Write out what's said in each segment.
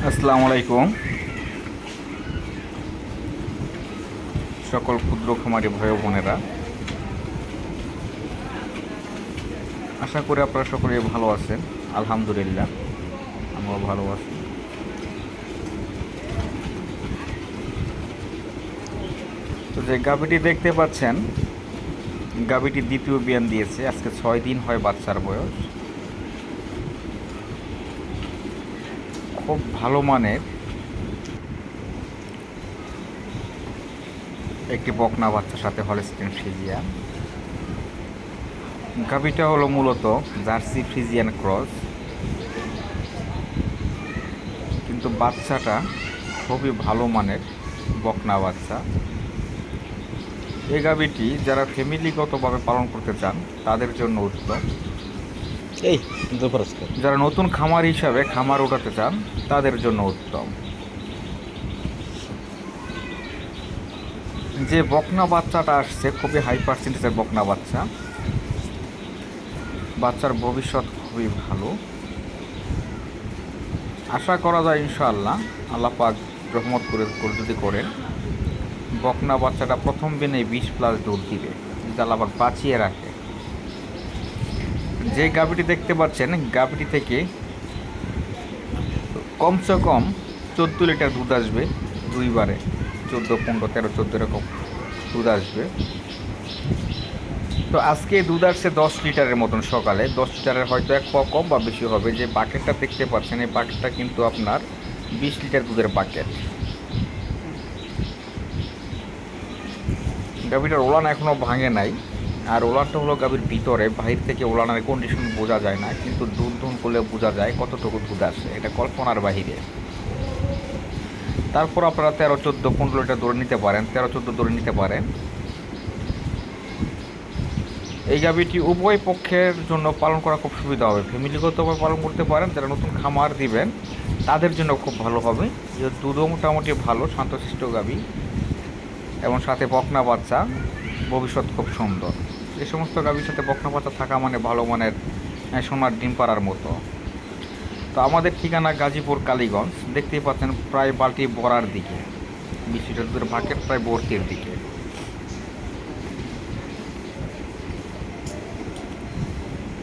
আসসালামু আলাইকুম সকল ক্ষুদ্র খামারি ভাই ও বোনেরা, আশা করি আপনারা সকলেই ভালো আছেন। আলহামদুলিল্লাহ, আমরাও ভালো আছি। তো যে গাভীটি দেখতে পাচ্ছেন, গাভীটি দ্বিতীয় বিয়ান দিয়েছে। আজকে 6 দিন হয় বাচ্চার বয়স। খুব ভালো মানের একটি বকনা বাচ্চার সাথে হলস্টিন ফ্রিজিয়ান। গাভীটা হলো মূলত জার্সি ফ্রিজিয়ান ক্রস, কিন্তু বাচ্চাটা খুবই ভালো মানের বকনা বাচ্চা। এই গাভীটি যারা ফ্যামিলিগতভাবে পালন করতে চান তাদের জন্য উত্তম। এই দুপুরস্কার যারা নতুন খামার হিসাবে খামার উঠাতে চান তাদের জন্য উত্তম। যে বকনা বাচ্চাটা আসছে খুবই হাই পার্সেন্টেজের বকনা বাচ্চা। বাচ্চার ভবিষ্যৎ খুবই ভালো। আশা করা যায় ইনশাআল্লাহ, আল্লাহ পাক রহমত করে যদি করেন, বকনা বাচ্চাটা প্রথম দিনে 20+ দুধ দিবে, যদি আল্লাহ পাক বাঁচিয়ে রাখে। যে গাভীটি দেখতে পাচ্ছেন, গাভীটি থেকে কমসে কম 14 লিটার দুধ আসবে দুইবারে। 14, 15, 13, 14 এরকম দুধ আসবে। তো আজকে দুধ আসছে 10 লিটারের মতন সকালে। 10 লিটারের হয়তো এক পাও কম বা বেশি হবে। যে বাকেটটা দেখতে পাচ্ছেন, এই বাকেটটা কিন্তু আপনার 20 লিটার দুধের বাকেট। গাভীটার ওলান এখনও ভাঙে নাই। আর ওলানটা হলো গাভীর ভিতরে, বাহির থেকে ওলানের কন্ডিশন বোঝা যায় না, কিন্তু দুধ ধুন করলে বোঝা যায় কতটুকু দুধ আসে। এটা কল্পনার বাহিরে। তারপর আপনারা 13, 14, 15 লিটার ধরে নিতে পারেন, 13, 14 ধরে নিতে পারেন। এই গাভীটি উভয় পক্ষের জন্য পালন করা খুব সুবিধা হবে। ফ্যামিলিগতভাবে পালন করতে পারেন, যারা নতুন খামার দিবেন তাদের জন্য খুব ভালো হবে। যে দুধও মোটামুটি ভালো, শান্তশিষ্ট গাভী এবং সাথে বকনা বাচ্চা, ভবিষ্যৎ খুব সুন্দর। এই সমস্ত গাভীর সাথে বকনা বাচ্চা থাকা মানে ভালো মানের সোনার ডিম পাড়ার মতো। তো আমাদের ঠিকানা গাজীপুর কালীগঞ্জ। দেখতেই পাচ্ছেন প্রায় বালতি বড়ার দিকে, 20 লিটার দুধের বাকেট প্রায় ভর্তির দিকে।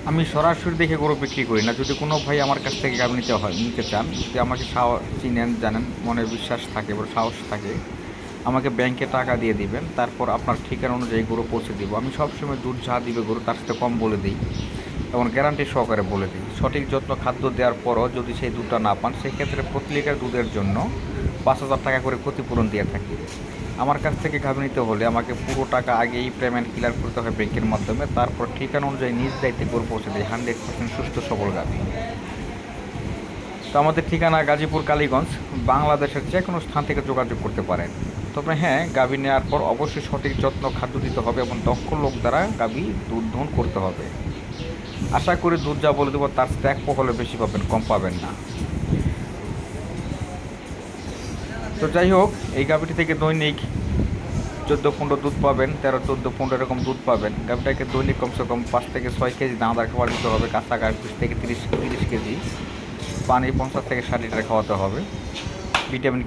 আমি সরাসরি দেখে গরু বিক্রি করি না। যদি কোনো ভাই আমার কাছ থেকে গাভী নিতে চান, যদি আমাকে চিনেন, জানেন, মনে বিশ্বাস থাকে বা সাহস থাকে, আমাকে ব্যাংকে টাকা দিয়ে দিবেন। তারপর আপনার ঠিকানা অনুযায়ী গরু পৌঁছে দিব। আমি সবসময় দুধ যা দিবে গরু তার সাথে কম বলে দিই এবং গ্যারান্টি সহকারে বলে দিই। সঠিক যত্ন খাদ্য দেওয়ার পরও যদি সেই দুধটা না পান, সেক্ষেত্রে প্রতি লিটার দুধের জন্য 5,000 টাকা করে ক্ষতিপূরণ দিয়ে থাকি। আমার কাছ থেকে গাভী নিতে হলে আমাকে পুরো টাকা আগেই পেমেন্ট ক্লিয়ার করতে হয় ব্যাংকের মাধ্যমে। তারপর ঠিকানা অনুযায়ী নিজ দায়িত্বে গরু পৌঁছে দিই। 100% সুস্থ সবল গাভী। তো আমাদের ঠিকানা গাজীপুর কালীগঞ্জ। বাংলাদেশের যে কোনো স্থান থেকে যোগাযোগ করতে পারেন। তবে হ্যাঁ, গাভী নেওয়ার পর অবশ্যই সঠিক যত্ন খাদ্য দিতে হবে এবং দক্ষ লোক দ্বারা গাভী দুধ দহন করতে হবে। আশা করি দুধ যা বলে দেবো তার স্ট্যাক হলে বেশি পাবেন, কম পাবেন না। তো যাই হোক, এই গাভীটি থেকে দৈনিক 14-15 দুধ পাবেন, 13-14-15 এরকম দুধ পাবেন। গাভীটাকে দৈনিক কমসে কম 5 থেকে 6 কেজি দানাদার খাবার দিতে হবে। কাঁচা ঘাস 20 থেকে 30 কেজি, পানি 50 থেকে 60 লিটার খাওয়াতে হবে। ভিটামিন